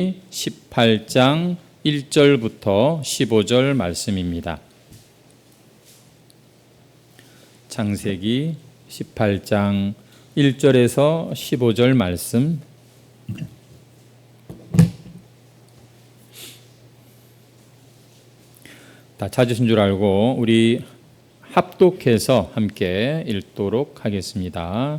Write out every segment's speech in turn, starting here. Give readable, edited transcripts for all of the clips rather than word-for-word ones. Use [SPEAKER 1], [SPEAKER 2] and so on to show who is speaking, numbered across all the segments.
[SPEAKER 1] 18장 1절부터 15절 말씀입니다. 창세기 18장 1절에서 15절 말씀. 다 찾으신 줄 알고 우리 합독해서 함께 읽도록 하겠습니다.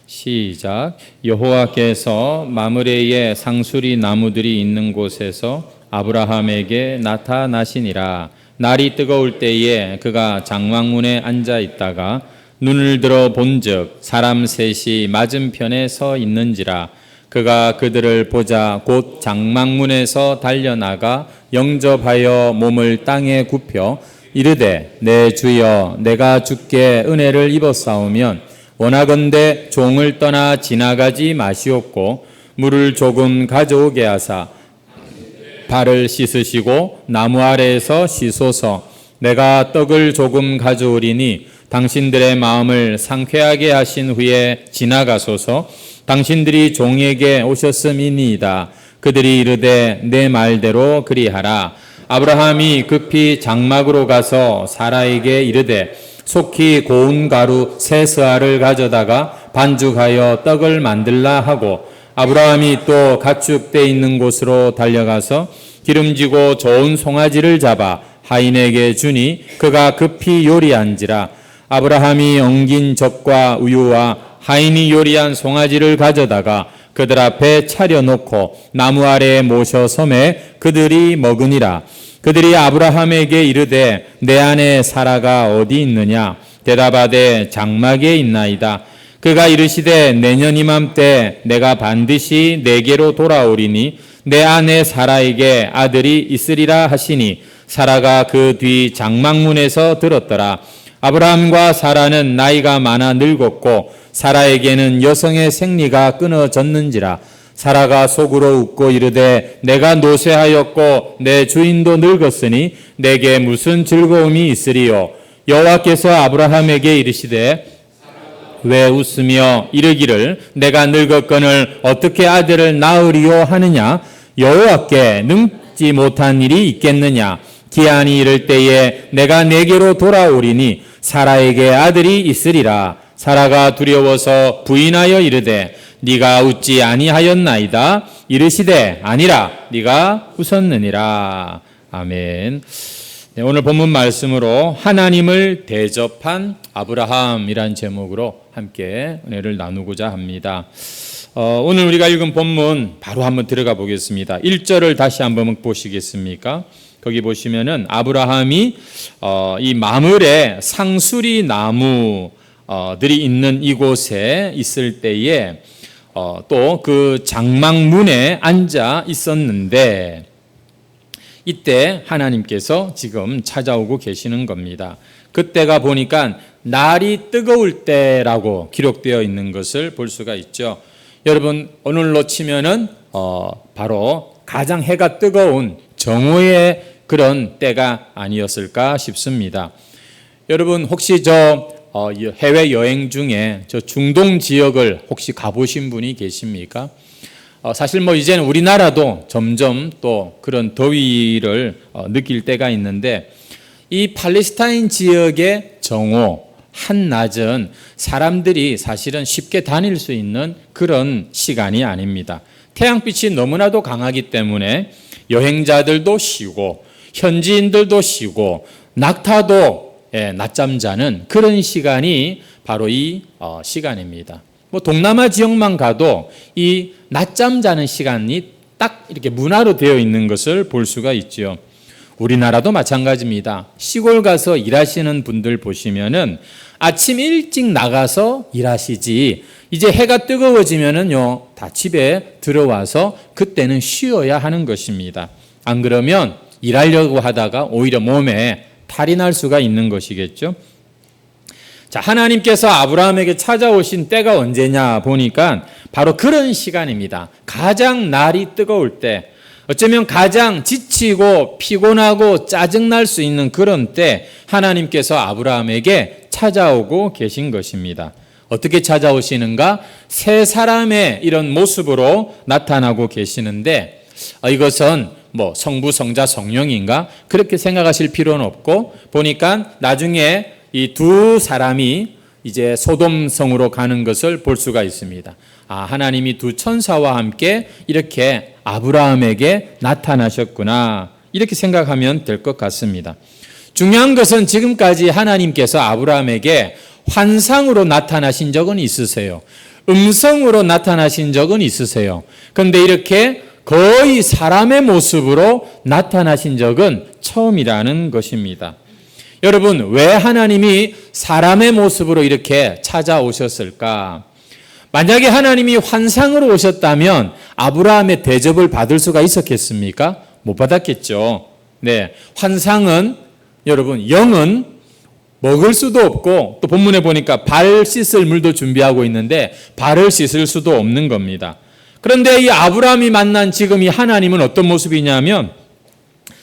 [SPEAKER 1] 시작. 여호와께서 마므레의 상수리 나무들이 있는 곳에서 아브라함에게 나타나시니라. 날이 뜨거울 때에 그가 장막문에 앉아 있다가 눈을 들어 본즉 사람 셋이 맞은편에 서 있는지라. 그가 그들을 보자 곧 장막문에서 달려나가 영접하여 몸을 땅에 굽혀 이르되 내 주여 내가 주께 은혜를 입었사오면 원하건대 종을 떠나 지나가지 마시옵고 물을 조금 가져오게 하사 발을 씻으시고 나무 아래에서 씻소서. 내가 떡을 조금 가져오리니 당신들의 마음을 상쾌하게 하신 후에 지나가소서. 당신들이 종에게 오셨음이니이다. 그들이 이르되 내 말대로 그리하라. 아브라함이 급히 장막으로 가서 사라에게 이르되 속히 고운 가루 세 스아를 가져다가 반죽하여 떡을 만들라 하고 아브라함이 또 가축대 있는 곳으로 달려가서 기름지고 좋은 송아지를 잡아 하인에게 주니 그가 급히 요리한지라. 아브라함이 엉긴 젖과 우유와 하인이 요리한 송아지를 가져다가 그들 앞에 차려놓고 나무 아래에 모셔 섬에 그들이 먹으니라. 그들이 아브라함에게 이르되 내 아내 사라가 어디 있느냐? 대답하되 장막에 있나이다. 그가 이르시되 내년 이맘때 내가 반드시 내게로 돌아오리니 내 아내 사라에게 아들이 있으리라 하시니 사라가 그 뒤 장막문에서 들었더라. 아브라함과 사라는 나이가 많아 늙었고 사라에게는 여성의 생리가 끊어졌는지라. 사라가 속으로 웃고 이르되 내가 노쇠하였고 내 주인도 늙었으니 내게 무슨 즐거움이 있으리요. 여호와께서 아브라함에게 이르시되 왜 웃으며 이르기를 내가 늙었거늘 어떻게 아들을 낳으리요 하느냐. 여호와께 능지 못한 일이 있겠느냐. 기한이 이를 때에 내가 내게로 돌아오리니 사라에게 아들이 있으리라. 사라가 두려워서 부인하여 이르되 네가 웃지 아니하였나이다. 이르시되 아니라 네가 웃었느니라. 아멘. 네, 오늘 본문 말씀으로 하나님을 대접한 아브라함이란 제목으로 함께 은혜를 나누고자 합니다. 오늘 우리가 읽은 본문 바로 한번 들어가 보겠습니다. 1절을 다시 한번 보시겠습니까? 거기 보시면은 아브라함이 이 마므레 상수리 나무들이 있는 이곳에 있을 때에 또 그 장막문에 앉아 있었는데 이때 하나님께서 지금 찾아오고 계시는 겁니다. 그때가 보니까 날이 뜨거울 때라고 기록되어 있는 것을 볼 수가 있죠. 여러분 오늘로 치면은 바로 가장 해가 뜨거운 정오의 그런 때가 아니었을까 싶습니다. 여러분 혹시 해외 여행 중에 저 중동 지역을 혹시 가보신 분이 계십니까? 사실 이제는 우리나라도 점점 또 그런 더위를 느낄 때가 있는데 이 팔레스타인 지역의 정오 한낮은 사람들이 사실은 쉽게 다닐 수 있는 그런 시간이 아닙니다. 태양빛이 너무나도 강하기 때문에 여행자들도 쉬고 현지인들도 쉬고 낙타도 낮잠 자는 그런 시간이 바로 이 시간입니다. 동남아 지역만 가도 이 낮잠 자는 시간이 딱 이렇게 문화로 되어 있는 것을 볼 수가 있죠. 우리나라도 마찬가지입니다. 시골 가서 일하시는 분들 보시면은 아침 일찍 나가서 일하시지 이제 해가 뜨거워지면은요 다 집에 들어와서 그때는 쉬어야 하는 것입니다. 안 그러면 일하려고 하다가 오히려 몸에 탈이 날 수가 있는 것이겠죠. 자, 하나님께서 아브라함에게 찾아오신 때가 언제냐 보니까 바로 그런 시간입니다. 가장 날이 뜨거울 때, 어쩌면 가장 지치고 피곤하고 짜증날 수 있는 그런 때 하나님께서 아브라함에게 찾아오고 계신 것입니다. 어떻게 찾아오시는가? 세 사람의 이런 모습으로 나타나고 계시는데 이것은 뭐 성부, 성자, 성령인가? 그렇게 생각하실 필요는 없고 보니까 나중에 이 두 사람이 이제 소돔성으로 가는 것을 볼 수가 있습니다. 하나님이 두 천사와 함께 이렇게 아브라함에게 나타나셨구나. 이렇게 생각하면 될 것 같습니다. 중요한 것은 지금까지 하나님께서 아브라함에게 환상으로 나타나신 적은 있으세요. 음성으로 나타나신 적은 있으세요. 그런데 이렇게 거의 사람의 모습으로 나타나신 적은 처음이라는 것입니다. 여러분, 왜 하나님이 사람의 모습으로 이렇게 찾아오셨을까? 만약에 하나님이 환상으로 오셨다면 아브라함의 대접을 받을 수가 있었겠습니까? 못 받았겠죠. 네, 환상은 여러분, 영은 먹을 수도 없고 또 본문에 보니까 발 씻을 물도 준비하고 있는데 발을 씻을 수도 없는 겁니다. 그런데 이 아브라함이 만난 지금 이 하나님은 어떤 모습이냐면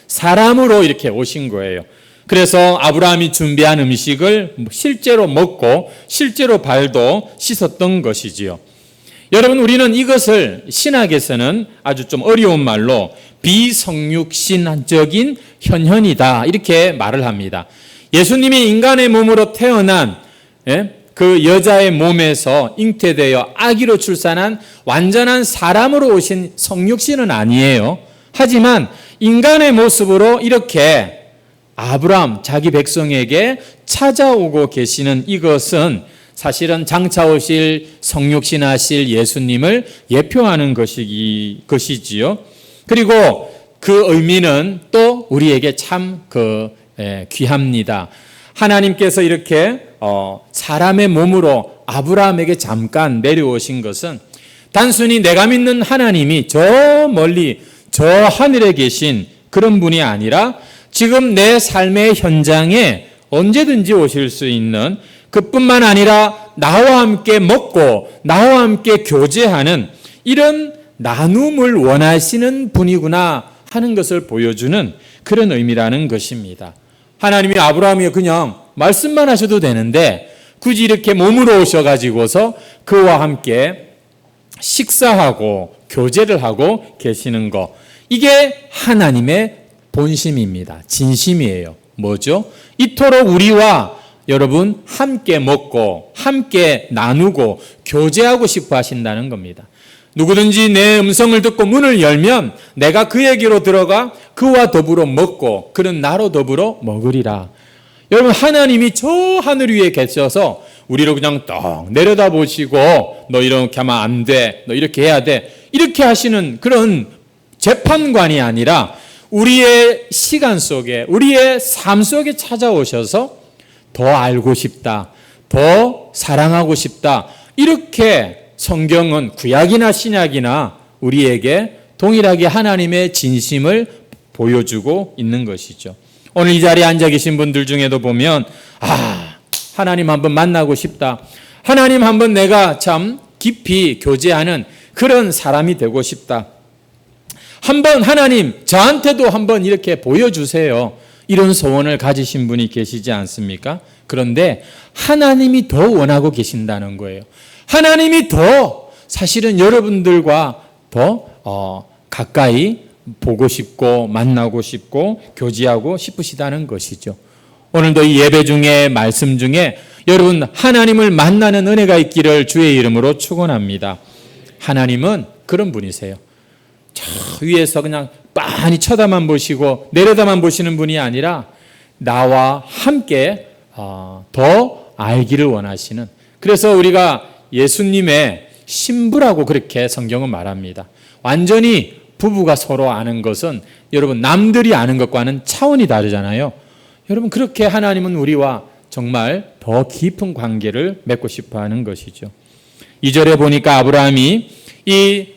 [SPEAKER 1] 사람으로 이렇게 오신 거예요. 그래서 아브라함이 준비한 음식을 실제로 먹고 실제로 발도 씻었던 것이지요. 여러분, 우리는 이것을 신학에서는 아주 좀 어려운 말로 비성육신적인 현현이다 이렇게 말을 합니다. 예수님이 인간의 몸으로 태어난 그 여자의 몸에서 잉태되어 아기로 출산한 완전한 사람으로 오신 성육신은 아니에요. 하지만 인간의 모습으로 이렇게 아브라함 자기 백성에게 찾아오고 계시는 이것은 사실은 장차 오실 성육신하실 예수님을 예표하는 것이지요. 그리고 그 의미는 또 우리에게 참 귀합니다. 하나님께서 이렇게 사람의 몸으로 아브라함에게 잠깐 내려오신 것은 단순히 내가 믿는 하나님이 저 멀리 저 하늘에 계신 그런 분이 아니라 지금 내 삶의 현장에 언제든지 오실 수 있는, 그뿐만 아니라 나와 함께 먹고 나와 함께 교제하는 이런 나눔을 원하시는 분이구나 하는 것을 보여주는 그런 의미라는 것입니다. 하나님이 아브라함이 그냥 말씀만 하셔도 되는데 굳이 이렇게 몸으로 오셔가지고서 그와 함께 식사하고 교제를 하고 계시는 것, 이게 하나님의 본심입니다. 진심이에요. 뭐죠? 이토록 우리와 여러분 함께 먹고 함께 나누고 교제하고 싶어 하신다는 겁니다. 누구든지 내 음성을 듣고 문을 열면 내가 그에게로 들어가 그와 더불어 먹고 그는 나로 더불어 먹으리라. 여러분, 하나님이 저 하늘 위에 계셔서 우리를 그냥 떡 내려다보시고 너 이렇게 하면 안 돼, 너 이렇게 해야 돼, 이렇게 하시는 그런 재판관이 아니라 우리의 시간 속에 우리의 삶 속에 찾아오셔서 더 알고 싶다, 더 사랑하고 싶다, 이렇게 성경은 구약이나 신약이나 우리에게 동일하게 하나님의 진심을 보여주고 있는 것이죠. 오늘 이 자리에 앉아 계신 분들 중에도 보면 하나님 한번 만나고 싶다, 하나님 한번 내가 참 깊이 교제하는 그런 사람이 되고 싶다, 한번 하나님 저한테도 한번 이렇게 보여주세요, 이런 소원을 가지신 분이 계시지 않습니까? 그런데 하나님이 더 원하고 계신다는 거예요. 하나님이 더 사실은 여러분들과 더 가까이 보고 싶고 만나고 싶고 교제하고 싶으시다는 것이죠. 오늘도 이 예배 중에 말씀 중에 여러분 하나님을 만나는 은혜가 있기를 주의 이름으로 축원합니다. 하나님은 그런 분이세요. 저 위에서 그냥 빤히 쳐다만 보시고 내려다만 보시는 분이 아니라 나와 함께 더 알기를 원하시는, 그래서 우리가 예수님의 신부라고 그렇게 성경은 말합니다. 완전히 부부가 서로 아는 것은 여러분 남들이 아는 것과는 차원이 다르잖아요. 여러분, 그렇게 하나님은 우리와 정말 더 깊은 관계를 맺고 싶어 하는 것이죠. 2절에 보니까 아브라함이 이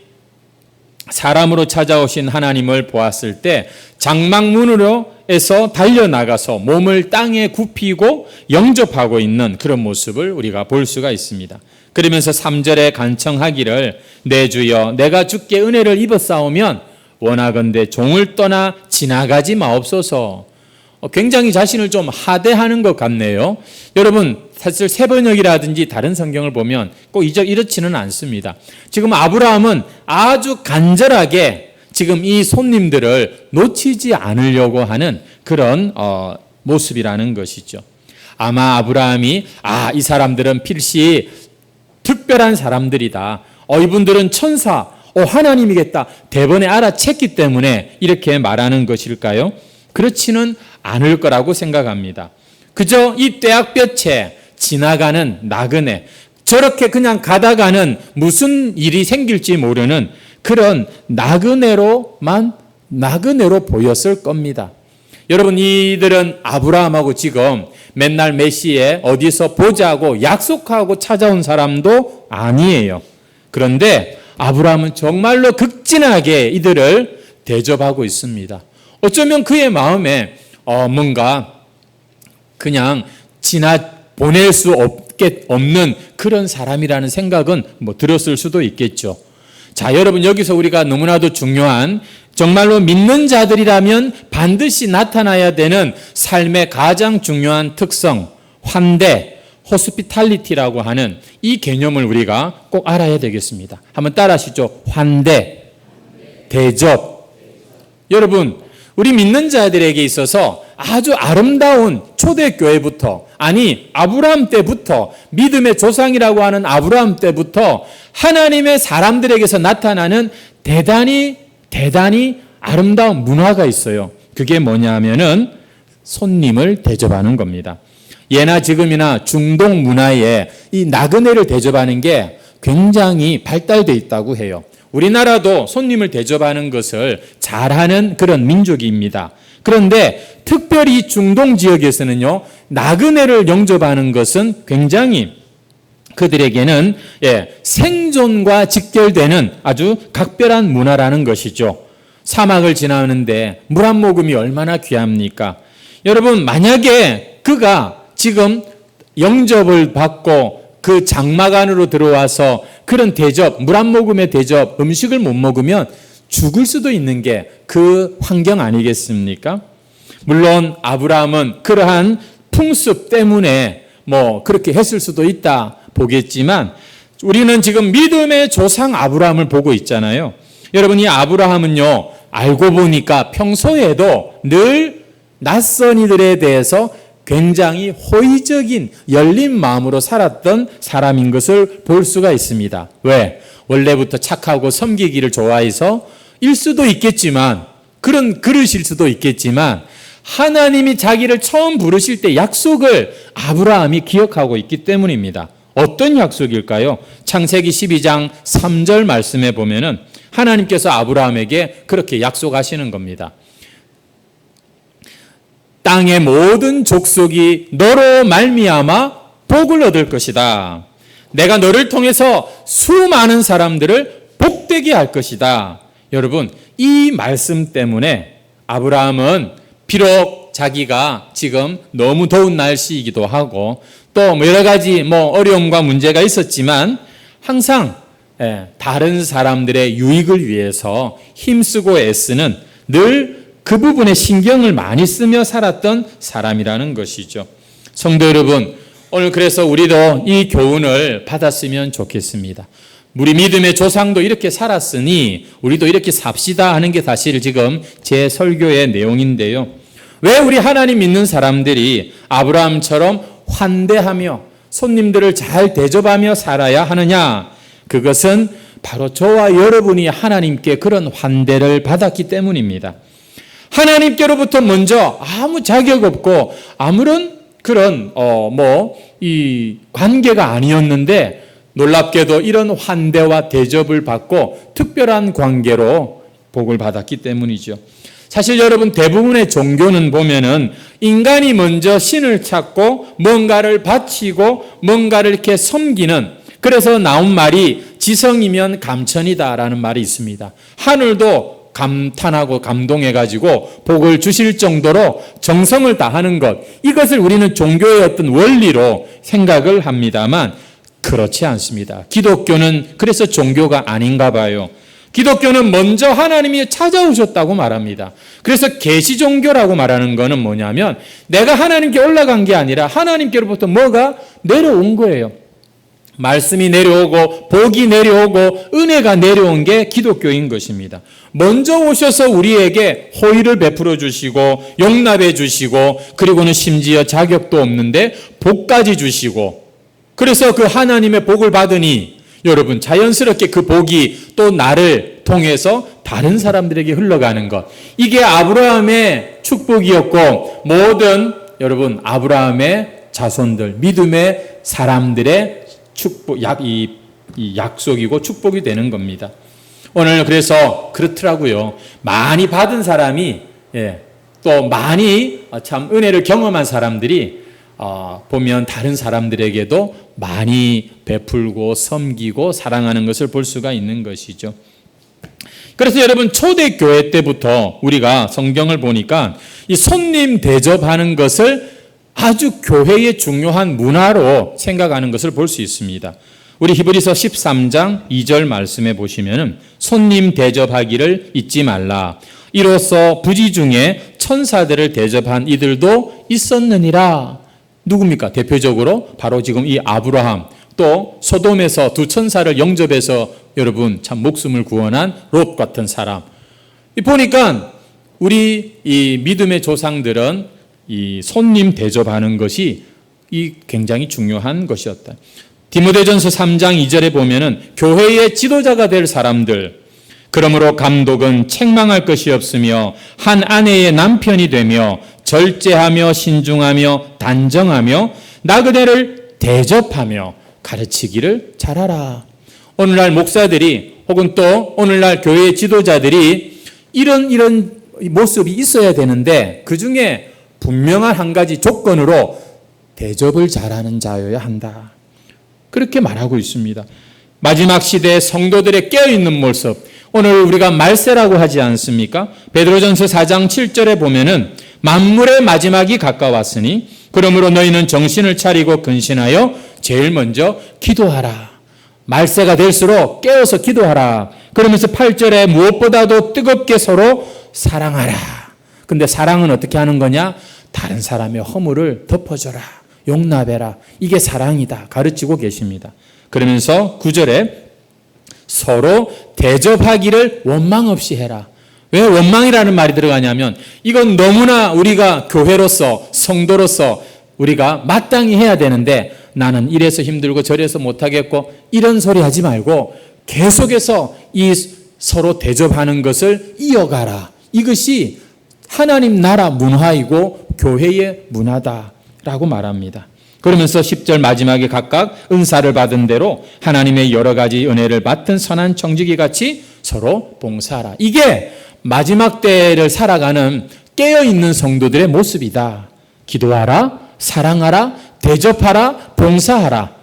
[SPEAKER 1] 사람으로 찾아오신 하나님을 보았을 때 장막문으로에서 달려나가서 몸을 땅에 굽히고 영접하고 있는 그런 모습을 우리가 볼 수가 있습니다. 그러면서 3절에 간청하기를 내 주여 내가 주께 은혜를 입었사오면 원하건대 종을 떠나 지나가지 마옵소서. 굉장히 자신을 좀 하대하는 것 같네요. 여러분, 사실 새번역이라든지 다른 성경을 보면 꼭 이렇지는 않습니다. 지금 아브라함은 아주 간절하게 지금 이 손님들을 놓치지 않으려고 하는 그런 모습이라는 것이죠. 아마 아브라함이 이 사람들은 필시 특별한 사람들이다. 이분들은 천사, 하나님이겠다. 대번에 알아챘기 때문에 이렇게 말하는 것일까요? 그렇지는 않을 거라고 생각합니다. 그저 이 떼약볕에 지나가는 나그네, 저렇게 그냥 가다가는 무슨 일이 생길지 모르는 그런 나그네로 보였을 겁니다. 여러분, 이들은 아브라함하고 지금 맨날 메시에 어디서 보자고 약속하고 찾아온 사람도 아니에요. 그런데 아브라함은 정말로 극진하게 이들을 대접하고 있습니다. 어쩌면 그의 마음에 뭔가 그냥 보낼 수 없는 그런 사람이라는 생각은 들었을 수도 있겠죠. 자, 여러분, 여기서 우리가 너무나도 중요한, 정말로 믿는 자들이라면 반드시 나타나야 되는 삶의 가장 중요한 특성, 환대, 호스피탈리티라고 하는 이 개념을 우리가 꼭 알아야 되겠습니다. 한번 따라하시죠. 환대, 대접. 여러분, 우리 믿는 자들에게 있어서 아주 아름다운 초대교회부터, 아브라함 때부터, 믿음의 조상이라고 하는 아브라함 때부터 하나님의 사람들에게서 나타나는 대단히 아름다운 문화가 있어요. 그게 뭐냐면은 손님을 대접하는 겁니다. 예나 지금이나 중동 문화에 이 나그네를 대접하는 게 굉장히 발달되어 있다고 해요. 우리나라도 손님을 대접하는 것을 잘하는 그런 민족입니다. 그런데 특별히 중동 지역에서는요, 나그네를 영접하는 것은 굉장히 그들에게는 생존과 직결되는 아주 각별한 문화라는 것이죠. 사막을 지나는데 물 한 모금이 얼마나 귀합니까? 여러분, 만약에 그가 지금 영접을 받고 그 장막 안으로 들어와서 그런 대접, 물 한 모금의 대접, 음식을 못 먹으면 죽을 수도 있는 게 그 환경 아니겠습니까? 물론 아브라함은 그러한 풍습 때문에 그렇게 했을 수도 있다 보겠지만, 우리는 지금 믿음의 조상 아브라함을 보고 있잖아요. 여러분, 이 아브라함은요, 알고 보니까 평소에도 늘 낯선 이들에 대해서 굉장히 호의적인 열린 마음으로 살았던 사람인 것을 볼 수가 있습니다. 왜? 원래부터 착하고 섬기기를 좋아해서 일 수도 있겠지만, 그런 그릇일 수도 있겠지만, 하나님이 자기를 처음 부르실 때 약속을 아브라함이 기억하고 있기 때문입니다. 어떤 약속일까요? 창세기 12장 3절 말씀에 보면은 하나님께서 아브라함에게 그렇게 약속하시는 겁니다. 땅의 모든 족속이 너로 말미암아 복을 얻을 것이다. 내가 너를 통해서 수많은 사람들을 복되게 할 것이다. 여러분, 이 말씀 때문에 아브라함은 비록 자기가 지금 너무 더운 날씨이기도 하고 또 여러 가지 어려움과 문제가 있었지만 항상 다른 사람들의 유익을 위해서 힘쓰고 애쓰는, 늘 그 부분에 신경을 많이 쓰며 살았던 사람이라는 것이죠. 성도 여러분, 오늘 그래서 우리도 이 교훈을 받았으면 좋겠습니다. 우리 믿음의 조상도 이렇게 살았으니 우리도 이렇게 삽시다 하는 게 사실 지금 제 설교의 내용인데요. 왜 우리 하나님 믿는 사람들이 아브라함처럼 환대하며 손님들을 잘 대접하며 살아야 하느냐? 그것은 바로 저와 여러분이 하나님께 그런 환대를 받았기 때문입니다. 하나님께로부터 먼저 아무 자격 없고 아무런 그런 이 관계가 아니었는데 놀랍게도 이런 환대와 대접을 받고 특별한 관계로 복을 받았기 때문이죠. 사실 여러분, 대부분의 종교는 보면은 인간이 먼저 신을 찾고 뭔가를 바치고 뭔가를 이렇게 섬기는, 그래서 나온 말이 지성이면 감천이다라는 말이 있습니다. 하늘도 감탄하고 감동해가지고 복을 주실 정도로 정성을 다하는 것, 이것을 우리는 종교의 어떤 원리로 생각을 합니다만 그렇지 않습니다. 기독교는 그래서 종교가 아닌가 봐요. 기독교는 먼저 하나님이 찾아오셨다고 말합니다. 그래서 계시 종교라고 말하는 거는 뭐냐면 내가 하나님께 올라간 게 아니라 하나님께로부터 뭐가 내려온 거예요. 말씀이 내려오고 복이 내려오고 은혜가 내려온 게 기독교인 것입니다. 먼저 오셔서 우리에게 호의를 베풀어 주시고 용납해 주시고 그리고는 심지어 자격도 없는데 복까지 주시고 그래서 그 하나님의 복을 받으니 여러분 자연스럽게 그 복이 또 나를 통해서 다른 사람들에게 흘러가는 것. 이게 아브라함의 축복이었고 모든 여러분 아브라함의 자손들 믿음의 사람들의 축복 이 약속이고 축복이 되는 겁니다. 오늘 그래서 그렇더라고요. 많이 받은 사람이 또 많이 참 은혜를 경험한 사람들이 보면 다른 사람들에게도 많이 베풀고 섬기고 사랑하는 것을 볼 수가 있는 것이죠. 그래서 여러분 초대교회 때부터 우리가 성경을 보니까 이 손님 대접하는 것을 아주 교회의 중요한 문화로 생각하는 것을 볼 수 있습니다. 우리 히브리서 13장 2절 말씀에 보시면은 손님 대접하기를 잊지 말라. 이로써 부지 중에 천사들을 대접한 이들도 있었느니라. 누굽니까? 대표적으로 바로 지금 이 아브라함 또 소돔에서 두 천사를 영접해서 여러분 참 목숨을 구원한 롯 같은 사람. 보니까 우리 이 믿음의 조상들은 이 손님 대접하는 것이 이 굉장히 중요한 것이었다. 디모데전서 3장 2절에 보면은 교회의 지도자가 될 사람들 그러므로 감독은 책망할 것이 없으며 한 아내의 남편이 되며 절제하며 신중하며 단정하며 나그네를 대접하며 가르치기를 잘하라. 오늘날 목사들이 혹은 또 오늘날 교회의 지도자들이 이런 모습이 있어야 되는데 그중에 분명한 한 가지 조건으로 대접을 잘하는 자여야 한다. 그렇게 말하고 있습니다. 마지막 시대의 성도들의 깨어있는 모습 오늘 우리가 말세라고 하지 않습니까? 베드로전서 4장 7절에 보면은 만물의 마지막이 가까웠으니 그러므로 너희는 정신을 차리고 근신하여 제일 먼저 기도하라. 말세가 될수록 깨어서 기도하라. 그러면서 8절에 무엇보다도 뜨겁게 서로 사랑하라. 근데 사랑은 어떻게 하는 거냐? 다른 사람의 허물을 덮어줘라. 용납해라. 이게 사랑이다. 가르치고 계십니다. 그러면서 9절에 서로 대접하기를 원망 없이 해라. 왜 원망이라는 말이 들어가냐면 이건 너무나 우리가 교회로서 성도로서 우리가 마땅히 해야 되는데 나는 이래서 힘들고 저래서 못하겠고 이런 소리 하지 말고 계속해서 이 서로 대접하는 것을 이어가라. 이것이 하나님 나라 문화이고 교회의 문화다라고 말합니다. 그러면서 10절 마지막에 각각 은사를 받은 대로 하나님의 여러 가지 은혜를 맡은 선한 청지기 같이 서로 봉사하라. 이게 마지막 때를 살아가는 깨어있는 성도들의 모습이다. 기도하라, 사랑하라, 대접하라, 봉사하라.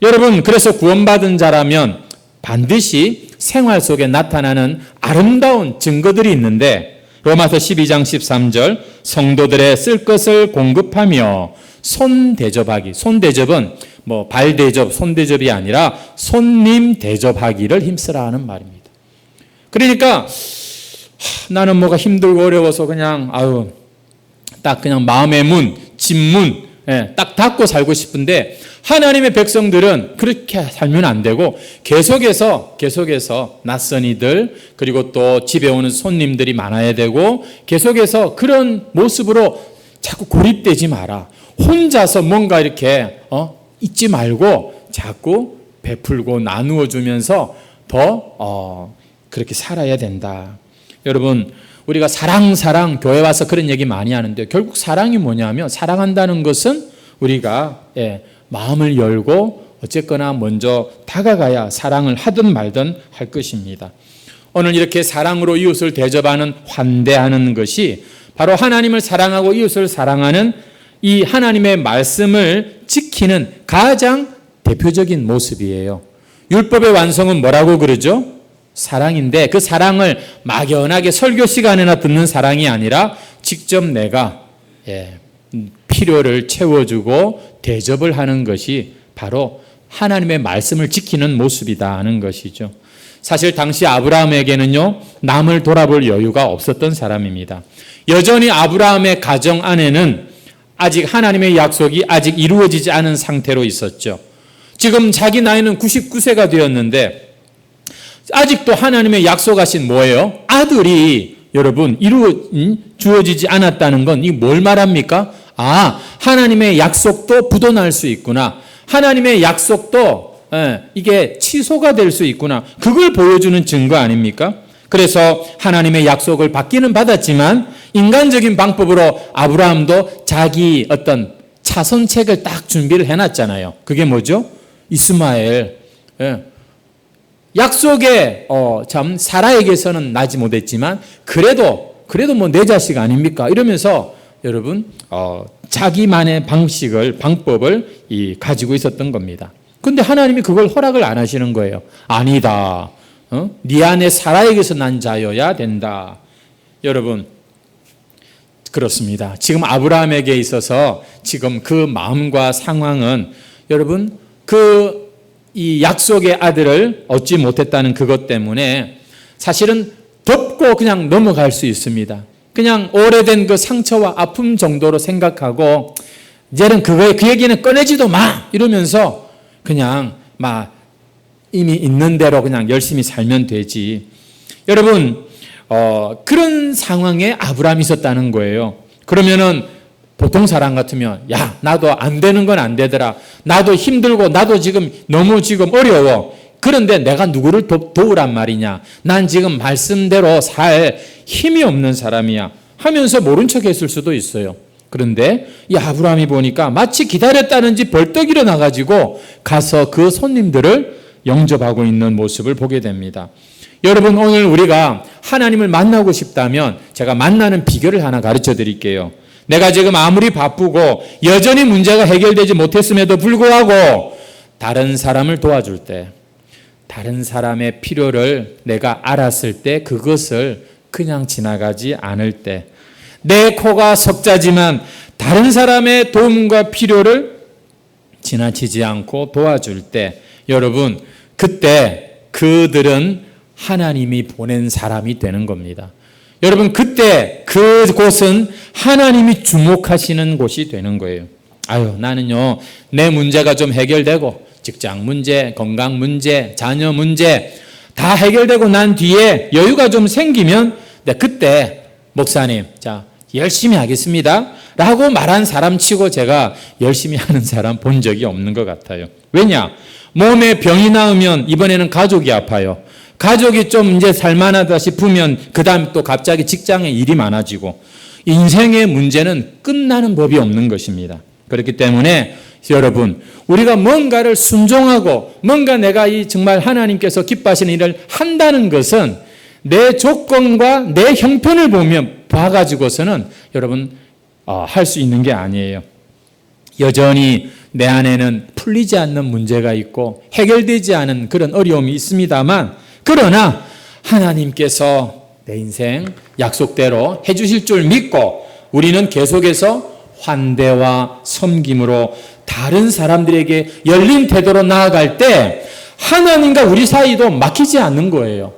[SPEAKER 1] 여러분 그래서 구원받은 자라면 반드시 생활 속에 나타나는 아름다운 증거들이 있는데 로마서 12장 13절 성도들의 쓸 것을 공급하며 손 대접하기. 손 대접은 뭐 발 대접, 손 대접이 아니라 손님 대접하기를 힘쓰라 하는 말입니다. 그러니까 나는 뭐가 힘들고 어려워서 그냥 딱 그냥 마음의 문, 집문 딱 닫고 살고 싶은데 하나님의 백성들은 그렇게 살면 안 되고 계속해서 낯선 이들 그리고 또 집에 오는 손님들이 많아야 되고 계속해서 그런 모습으로 자꾸 고립되지 마라. 혼자서 뭔가 이렇게 잊지 말고 자꾸 베풀고 나누어 주면서 더 그렇게 살아야 된다. 여러분 우리가 사랑 교회 와서 그런 얘기 많이 하는데 결국 사랑이 뭐냐면 사랑한다는 것은 우리가 마음을 열고 어쨌거나 먼저 다가가야 사랑을 하든 말든 할 것입니다. 오늘 이렇게 사랑으로 이웃을 대접하는 환대하는 것이 바로 하나님을 사랑하고 이웃을 사랑하는 이 하나님의 말씀을 지키는 가장 대표적인 모습이에요. 율법의 완성은 뭐라고 그러죠? 사랑인데 그 사랑을 막연하게 설교 시간에나 듣는 사랑이 아니라 직접 내가 필요를 채워주고 대접을 하는 것이 바로 하나님의 말씀을 지키는 모습이다 하는 것이죠. 사실 당시 아브라함에게는요 남을 돌아볼 여유가 없었던 사람입니다. 여전히 아브라함의 가정 안에는 아직 하나님의 약속이 아직 이루어지지 않은 상태로 있었죠. 지금 자기 나이는 99세가 되었는데 아직도 하나님의 약속하신 뭐예요? 아들이 여러분 주어지지 않았다는 건 이 뭘 말합니까? 하나님의 약속도 부도날 수 있구나. 하나님의 약속도 이게 취소가 될 수 있구나. 그걸 보여주는 증거 아닙니까? 그래서 하나님의 약속을 받기는 받았지만 인간적인 방법으로 아브라함도 자기 어떤 차선책을 딱 준비를 해놨잖아요. 그게 뭐죠? 이스마엘. 약속에 참 사라에게서는 나지 못했지만 그래도 뭐 내 자식 아닙니까? 이러면서 여러분 자기만의 방법을 가지고 있었던 겁니다. 근데 하나님이 그걸 허락을 안 하시는 거예요. 아니다. 네 안에 사라에게서 난 자여야 된다. 여러분 그렇습니다. 지금 아브라함에게 있어서 지금 그 마음과 상황은 여러분 이 약속의 아들을 얻지 못했다는 그것 때문에 사실은 덮고 그냥 넘어갈 수 있습니다. 그냥 오래된 그 상처와 아픔 정도로 생각하고 이제는 그 얘기는 꺼내지도 마 이러면서 그냥 이미 있는 대로 그냥 열심히 살면 되지. 여러분 그런 상황에 아브라함이 있었다는 거예요. 그러면은 보통 사람 같으면 나도 안 되는 건 안 되더라. 나도 힘들고 나도 지금 너무 어려워. 그런데 내가 누구를 도우란 말이냐. 난 지금 말씀대로 살 힘이 없는 사람이야 하면서 모른 척 했을 수도 있어요. 그런데 이 아브라함이 보니까 마치 기다렸다는지 벌떡 일어나가지고 가서 그 손님들을 영접하고 있는 모습을 보게 됩니다. 여러분 오늘 우리가 하나님을 만나고 싶다면 제가 만나는 비결을 하나 가르쳐 드릴게요. 내가 지금 아무리 바쁘고 여전히 문제가 해결되지 못했음에도 불구하고 다른 사람을 도와줄 때, 다른 사람의 필요를 내가 알았을 때 그것을 그냥 지나가지 않을 때, 내 코가 석자지만 다른 사람의 도움과 필요를 지나치지 않고 도와줄 때, 여러분 그때 그들은 하나님이 보낸 사람이 되는 겁니다. 여러분 그때 그곳은 하나님이 주목하시는 곳이 되는 거예요. 나는요 내 문제가 좀 해결되고 직장 문제, 건강 문제, 자녀 문제 다 해결되고 난 뒤에 여유가 좀 생기면 그때 목사님 열심히 하겠습니다 라고 말한 사람 치고 제가 열심히 하는 사람 본 적이 없는 것 같아요. 왜냐? 몸에 병이 나으면 이번에는 가족이 아파요. 가족이 좀 이제 살만하다 싶으면 그 다음 또 갑자기 직장에 일이 많아지고 인생의 문제는 끝나는 법이 없는 것입니다. 그렇기 때문에 여러분 우리가 뭔가를 순종하고 뭔가 내가 정말 하나님께서 기뻐하시는 일을 한다는 것은 내 조건과 내 형편을 봐가지고서는 여러분 할 수 있는 게 아니에요. 여전히 내 안에는 풀리지 않는 문제가 있고 해결되지 않은 그런 어려움이 있습니다만 그러나 하나님께서 내 인생 약속대로 해주실 줄 믿고 우리는 계속해서 환대와 섬김으로 다른 사람들에게 열린 태도로 나아갈 때 하나님과 우리 사이도 막히지 않는 거예요.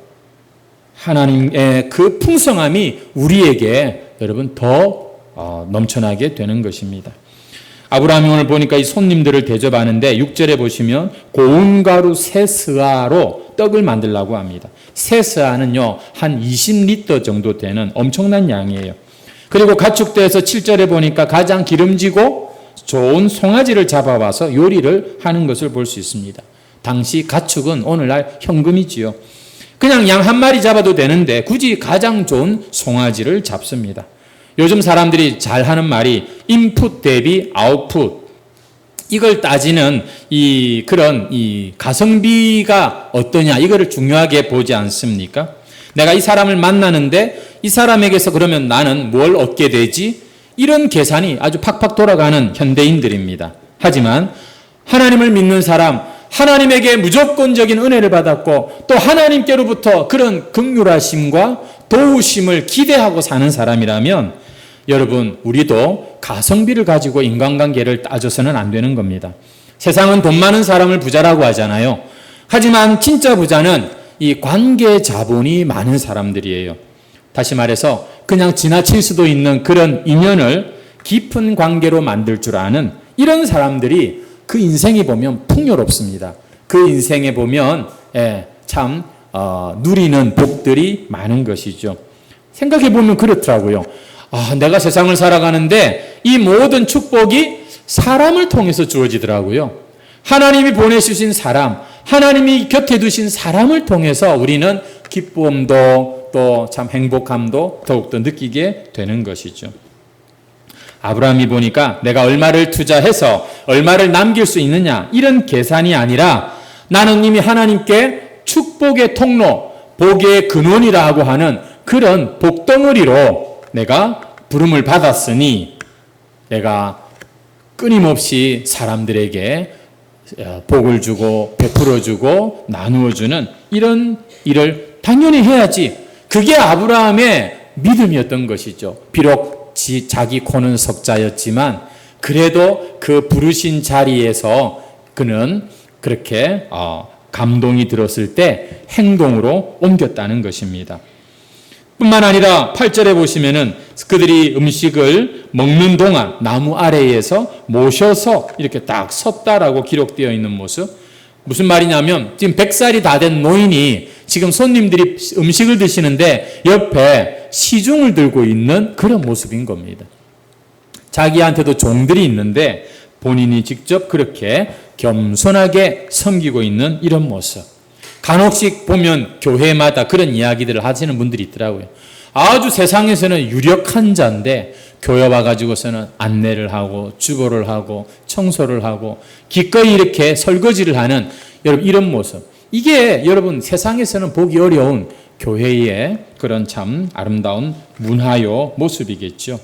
[SPEAKER 1] 하나님의 그 풍성함이 우리에게 여러분 더 넘쳐나게 되는 것입니다. 아브라함이 오늘 보니까 이 손님들을 대접하는데 6절에 보시면 고운 가루 세스아로 떡을 만들라고 합니다. 세스아는요 한 20리터 정도 되는 엄청난 양이에요. 그리고 가축대에서 7절에 보니까 가장 기름지고 좋은 송아지를 잡아와서 요리를 하는 것을 볼 수 있습니다. 당시 가축은 오늘날 현금이지요. 그냥 양 한 마리 잡아도 되는데 굳이 가장 좋은 송아지를 잡습니다. 요즘 사람들이 잘 하는 말이 인풋 대비 아웃풋. 이걸 따지는 그런 가성비가 어떠냐 이거를 중요하게 보지 않습니까? 내가 이 사람을 만나는데 이 사람에게서 그러면 나는 뭘 얻게 되지? 이런 계산이 아주 팍팍 돌아가는 현대인들입니다. 하지만 하나님을 믿는 사람, 하나님에게 무조건적인 은혜를 받았고 또 하나님께로부터 그런 긍휼하심과 도우심을 기대하고 사는 사람이라면 여러분 우리도 가성비를 가지고 인간관계를 따져서는 안 되는 겁니다. 세상은 돈 많은 사람을 부자라고 하잖아요. 하지만 진짜 부자는 이 관계 자본이 많은 사람들이에요. 다시 말해서 그냥 지나칠 수도 있는 그런 인연을 깊은 관계로 만들 줄 아는 이런 사람들이 그 인생이 보면 풍요롭습니다. 그 인생에 보면 참 누리는 복들이 많은 것이죠. 생각해 보면 그렇더라고요. 내가 세상을 살아가는데 이 모든 축복이 사람을 통해서 주어지더라고요. 하나님이 보내주신 사람, 하나님이 곁에 두신 사람을 통해서 우리는 기쁨도 또 참 행복함도 더욱더 느끼게 되는 것이죠. 아브라함이 보니까 내가 얼마를 투자해서 얼마를 남길 수 있느냐 이런 계산이 아니라 나는 이미 하나님께 축복의 통로, 복의 근원이라고 하는 그런 복덩어리로 내가 부름을 받았으니 내가 끊임없이 사람들에게 복을 주고 베풀어 주고 나누어 주는 이런 일을 당연히 해야지. 그게 아브라함의 믿음이었던 것이죠. 비록 자기 코는 석자였지만 그래도 그 부르신 자리에서 그는 그렇게 감동이 들었을 때 행동으로 옮겼다는 것입니다. 뿐만 아니라 8절에 보시면은 그들이 음식을 먹는 동안 나무 아래에서 모셔서 이렇게 딱 섰다라고 기록되어 있는 모습. 무슨 말이냐면 지금 100살이 다 된 노인이 지금 손님들이 음식을 드시는데 옆에 시중을 들고 있는 그런 모습인 겁니다. 자기한테도 종들이 있는데 본인이 직접 그렇게 겸손하게 섬기고 있는 이런 모습. 간혹씩 보면 교회마다 그런 이야기들을 하시는 분들이 있더라고요. 아주 세상에서는 유력한 자인데 교회 와가지고서는 안내를 하고 주보를 하고 청소를 하고 기꺼이 이렇게 설거지를 하는 여러분 이런 모습. 이게 여러분 세상에서는 보기 어려운 교회의 그런 참 아름다운 문화요 모습이겠죠.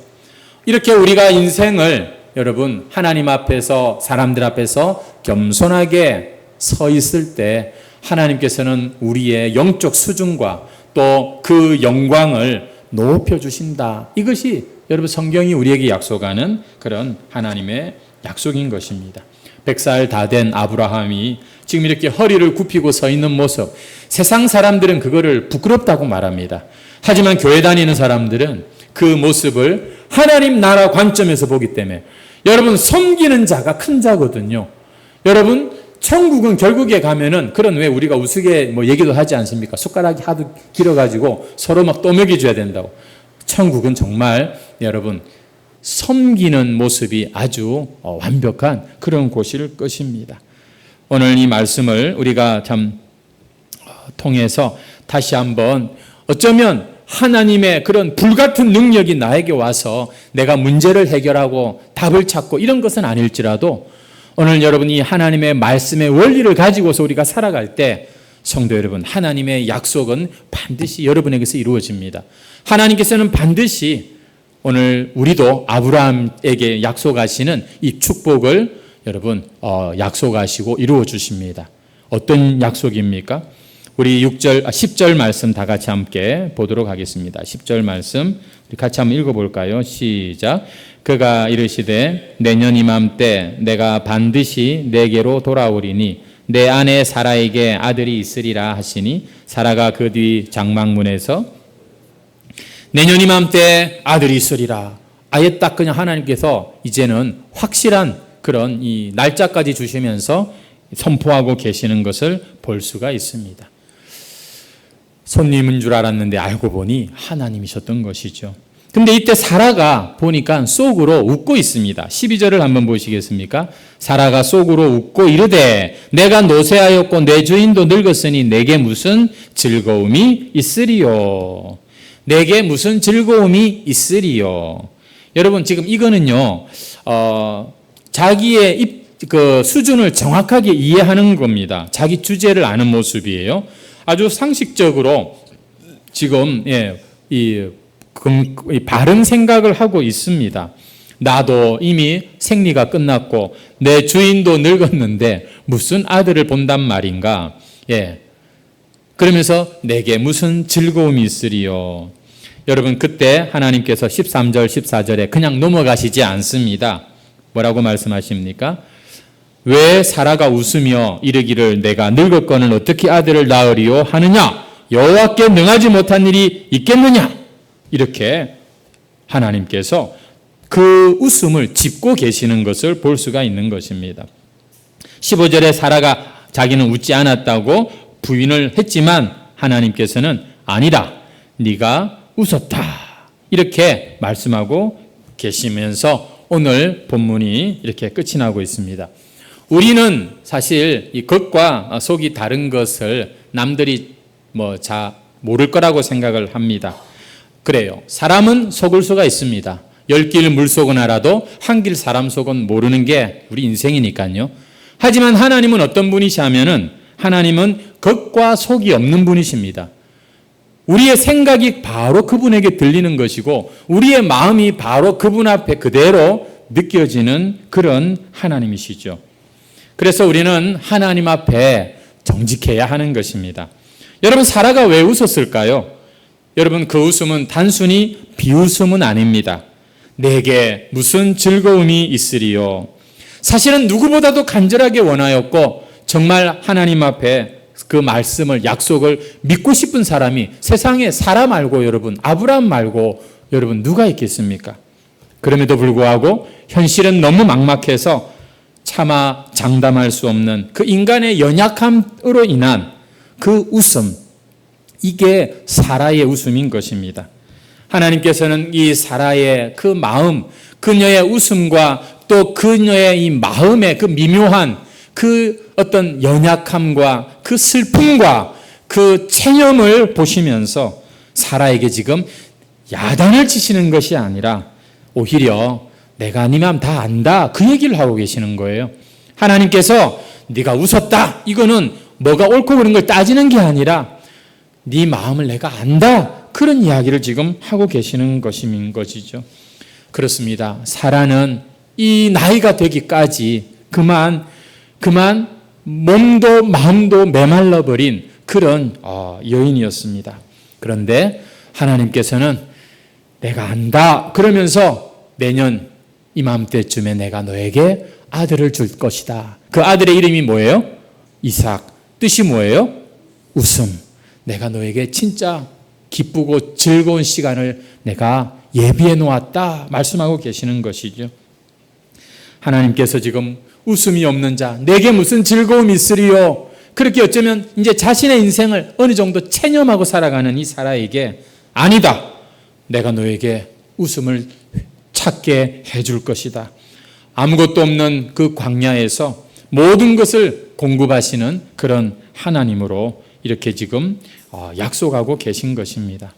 [SPEAKER 1] 이렇게 우리가 인생을 여러분 하나님 앞에서 사람들 앞에서 겸손하게 서 있을 때 하나님께서는 우리의 영적 수준과 또 그 영광을 높여주신다. 이것이 여러분 성경이 우리에게 약속하는 그런 하나님의 약속인 것입니다. 100살 다 된 아브라함이 지금 이렇게 허리를 굽히고 서 있는 모습, 세상 사람들은 그거를 부끄럽다고 말합니다. 하지만 교회 다니는 사람들은 그 모습을 하나님 나라 관점에서 보기 때문에 여러분 섬기는 자가 큰 자거든요. 여러분 천국은 결국에 가면은 그런 왜 우리가 우스개 얘기도 하지 않습니까? 숟가락이 하도 길어가지고 서로 막 떠먹여줘야 된다고. 천국은 정말 여러분 섬기는 모습이 아주 완벽한 그런 곳일 것입니다. 오늘 이 말씀을 우리가 참 통해서 다시 한번 어쩌면 하나님의 그런 불같은 능력이 나에게 와서 내가 문제를 해결하고 답을 찾고 이런 것은 아닐지라도 오늘 여러분이 하나님의 말씀의 원리를 가지고서 우리가 살아갈 때 성도 여러분 하나님의 약속은 반드시 여러분에게서 이루어집니다. 하나님께서는 반드시 오늘 우리도 아브라함에게 약속하시는 이 축복을 여러분 약속하시고 이루어 주십니다. 어떤 약속입니까? 우리 10절 말씀 다 같이 함께 보도록 하겠습니다. 10절 말씀 우리 같이 한번 읽어볼까요? 시작. 그가 이르시되 내년 이맘때 내가 반드시 내게로 돌아오리니 내 아내 사라에게 아들이 있으리라 하시니 사라가 그 뒤 장막문에서 내년 이맘때 아들이 있으리라. 아예 딱 그냥 하나님께서 이제는 확실한 그런 이 날짜까지 주시면서 선포하고 계시는 것을 볼 수가 있습니다. 손님인 줄 알았는데 알고 보니 하나님이셨던 것이죠. 근데 이때 사라가 보니까 속으로 웃고 있습니다. 12절을 한번 보시겠습니까? 사라가 속으로 웃고 이르되 내가 노쇠하였고 내 주인도 늙었으니 내게 무슨 즐거움이 있으리요. 내게 무슨 즐거움이 있으리요. 여러분 지금 이거는요 자기의 그 수준을 정확하게 이해하는 겁니다. 자기 주제를 아는 모습이에요. 아주 상식적으로 지금 이 바른 생각을 하고 있습니다. 나도 이미 생리가 끝났고 내 주인도 늙었는데 무슨 아들을 본단 말인가. 그러면서 내게 무슨 즐거움이 있으리요. 여러분 그때 하나님께서 13절 14절에 그냥 넘어가시지 않습니다. 뭐라고 말씀하십니까? 왜 사라가 웃으며 이르기를 내가 늙었거늘 어떻게 아들을 낳으리요 하느냐? 여호와께 능하지 못한 일이 있겠느냐? 이렇게 하나님께서 그 웃음을 짚고 계시는 것을 볼 수가 있는 것입니다. 15절에 사라가 자기는 웃지 않았다고 부인을 했지만 하나님께서는 아니라 네가 웃었다 이렇게 말씀하고 계시면서 오늘 본문이 이렇게 끝이 나고 있습니다. 우리는 사실 이 겉과 속이 다른 것을 남들이 잘 모를 거라고 생각을 합니다. 그래요. 사람은 속을 수가 있습니다. 10길 물속은 알아도 한 길 사람 속은 모르는 게 우리 인생이니까요. 하지만 하나님은 어떤 분이시냐면은 하나님은 겉과 속이 없는 분이십니다. 우리의 생각이 바로 그분에게 들리는 것이고 우리의 마음이 바로 그분 앞에 그대로 느껴지는 그런 하나님이시죠. 그래서 우리는 하나님 앞에 정직해야 하는 것입니다. 여러분, 사라가 왜 웃었을까요? 여러분, 그 웃음은 단순히 비웃음은 아닙니다. 내게 무슨 즐거움이 있으리요. 사실은 누구보다도 간절하게 원하였고 정말 하나님 앞에 그 말씀을 약속을 믿고 싶은 사람이 세상에 사라 말고 여러분 아브라함 말고 여러분 누가 있겠습니까? 그럼에도 불구하고 현실은 너무 막막해서 차마 장담할 수 없는 그 인간의 연약함으로 인한 그 웃음, 이게 사라의 웃음인 것입니다. 하나님께서는 이 사라의 그 마음, 그녀의 웃음과 또 그녀의 이 마음의 그 미묘한 그 어떤 연약함과 그 슬픔과 그 체념을 보시면서 사라에게 지금 야단을 치시는 것이 아니라 오히려 내가 네 마음 다 안다 그 얘기를 하고 계시는 거예요. 하나님께서 네가 웃었다 이거는 뭐가 옳고 그른 걸 따지는 게 아니라 네 마음을 내가 안다 그런 이야기를 지금 하고 계시는 것인 것이죠. 그렇습니다. 사라는 이 나이가 되기까지 그만 몸도 마음도 메말라 버린 그런 여인이었습니다. 그런데 하나님께서는 내가 안다 그러면서 내년 이맘때쯤에 내가 너에게 아들을 줄 것이다. 그 아들의 이름이 뭐예요? 이삭. 뜻이 뭐예요? 웃음. 내가 너에게 진짜 기쁘고 즐거운 시간을 내가 예비해 놓았다 말씀하고 계시는 것이죠. 하나님께서 지금 웃음이 없는 자, 내게 무슨 즐거움이 있으리요. 그렇게 어쩌면 이제 자신의 인생을 어느 정도 체념하고 살아가는 이 사라에게 아니다. 내가 너에게 웃음을 찾게 해줄 것이다. 아무것도 없는 그 광야에서 모든 것을 공급하시는 그런 하나님으로 이렇게 지금 약속하고 계신 것입니다.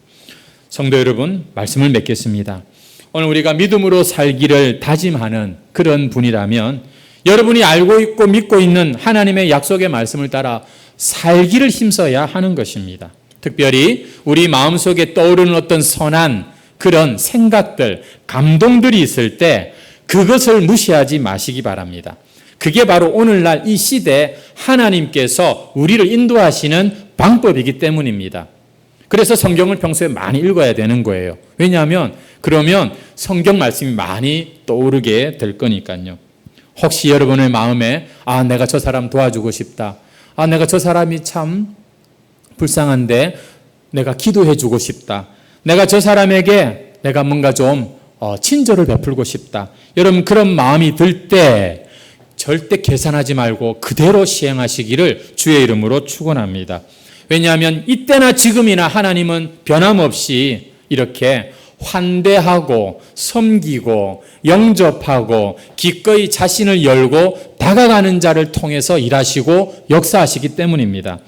[SPEAKER 1] 성도 여러분, 말씀을 맺겠습니다. 오늘 우리가 믿음으로 살기를 다짐하는 그런 분이라면 여러분이 알고 있고 믿고 있는 하나님의 약속의 말씀을 따라 살기를 힘써야 하는 것입니다. 특별히 우리 마음속에 떠오르는 어떤 선한 그런 생각들, 감동들이 있을 때 그것을 무시하지 마시기 바랍니다. 그게 바로 오늘날 이 시대에 하나님께서 우리를 인도하시는 방법이기 때문입니다. 그래서 성경을 평소에 많이 읽어야 되는 거예요. 왜냐하면 그러면 성경 말씀이 많이 떠오르게 될 거니까요. 혹시 여러분의 마음에 내가 저 사람 도와주고 싶다. 내가 저 사람이 참 불쌍한데 내가 기도해 주고 싶다. 내가 저 사람에게 내가 뭔가 좀 친절을 베풀고 싶다. 여러분 그런 마음이 들 때 절대 계산하지 말고 그대로 시행하시기를 주의 이름으로 축원합니다. 왜냐하면 이때나 지금이나 하나님은 변함없이 이렇게 환대하고 섬기고 영접하고 기꺼이 자신을 열고 다가가는 자를 통해서 일하시고 역사하시기 때문입니다.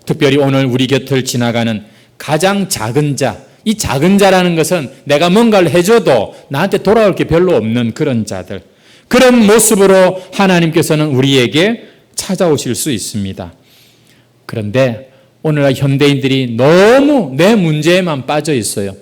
[SPEAKER 1] 특별히 오늘 우리 곁을 지나가는 가장 작은 자, 이 작은 자라는 것은 내가 뭔가를 해줘도 나한테 돌아올 게 별로 없는 그런 자들, 그런 모습으로 하나님께서는 우리에게 찾아오실 수 있습니다. 그런데 오늘날 현대인들이 너무 내 문제에만 빠져 있어요.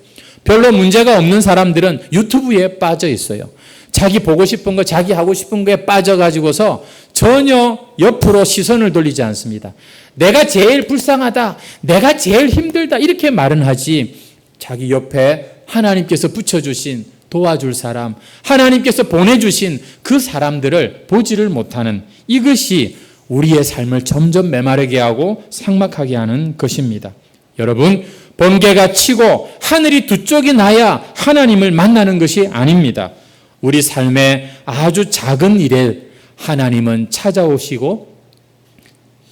[SPEAKER 1] 별로 문제가 없는 사람들은 유튜브에 빠져 있어요. 자기 보고 싶은 거, 자기 하고 싶은 거에 빠져가지고서 전혀 옆으로 시선을 돌리지 않습니다. 내가 제일 불쌍하다, 내가 제일 힘들다 이렇게 말은 하지 자기 옆에 하나님께서 붙여주신 도와줄 사람, 하나님께서 보내주신 그 사람들을 보지를 못하는 이것이 우리의 삶을 점점 메마르게 하고 삭막하게 하는 것입니다. 여러분, 번개가 치고 하늘이 두 쪽이 나야 하나님을 만나는 것이 아닙니다. 우리 삶의 아주 작은 일에 하나님은 찾아오시고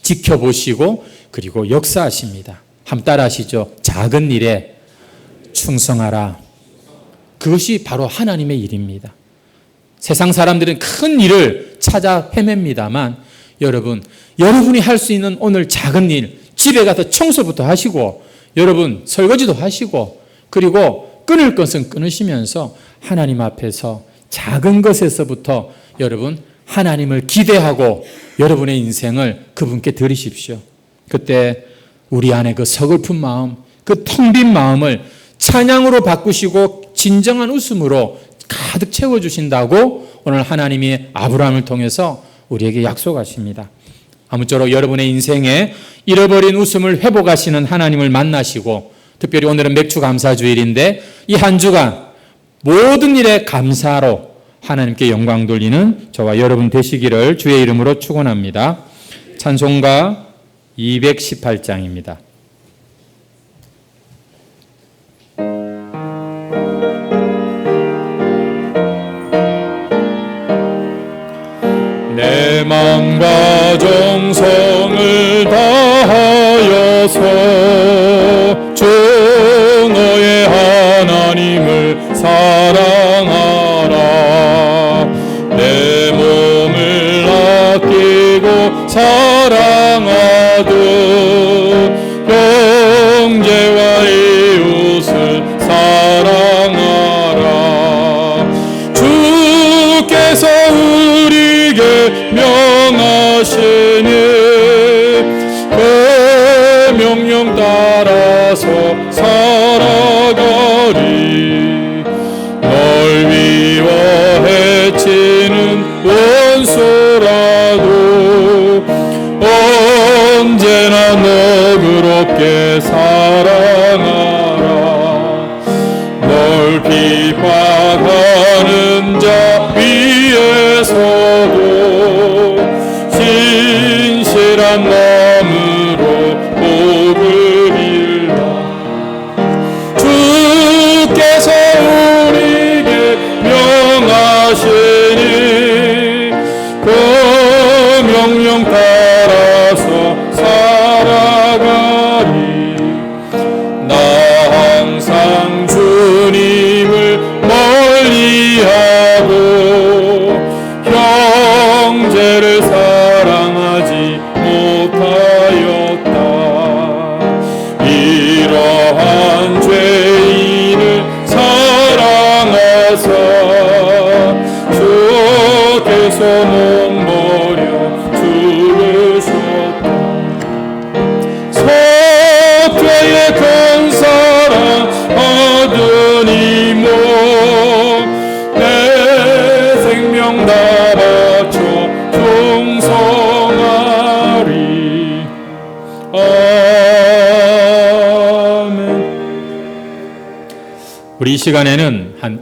[SPEAKER 1] 지켜보시고 그리고 역사하십니다. 한번 따라하시죠. 작은 일에 충성하라. 그것이 바로 하나님의 일입니다. 세상 사람들은 큰 일을 찾아 헤맵니다만 여러분이 할 수 있는 오늘 작은 일, 집에 가서 청소부터 하시고 여러분 설거지도 하시고 그리고 끊을 것은 끊으시면서 하나님 앞에서 작은 것에서부터 여러분 하나님을 기대하고 여러분의 인생을 그분께 드리십시오. 그때 우리 안에 그 서글픈 마음, 그 텅 빈 마음을 찬양으로 바꾸시고 진정한 웃음으로 가득 채워주신다고 오늘 하나님이 아브라함을 통해서 우리에게 약속하십니다. 아무쪼록 여러분의 인생에 잃어버린 웃음을 회복하시는 하나님을 만나시고 특별히 오늘은 맥주 감사주일인데 이 한 주간 모든 일에 감사로 하나님께 영광 돌리는 저와 여러분 되시기를 주의 이름으로 축원합니다. 찬송가 218장입니다. 내 마음과 정성을 다하여서 주 너의 하나님을 사랑하라. 내 몸을 아끼고 사랑하듯 형제와 이웃을 사랑하라. 주께서 우리에게 명하시니 그 명령 따라서 살아가리. 널 미워해치는 원수라도 언제나 너그럽게 사랑하라. 널 비판하는 자 위에서도 신실한 마음으로 복을 빌라. 주께서 우리에게 명하시니 그 명령 따라서 살아가리. 나 항상 주님을 멀리하고 형제를 사랑하지 못하였다. 이러한 죄인을 사랑하사 주께서 몸버려 죽으셨다. 석회의 큰 사랑 얻은 이모 내 생명 다 바쳐 충성하리. 아멘. 우리 이 시간에는 한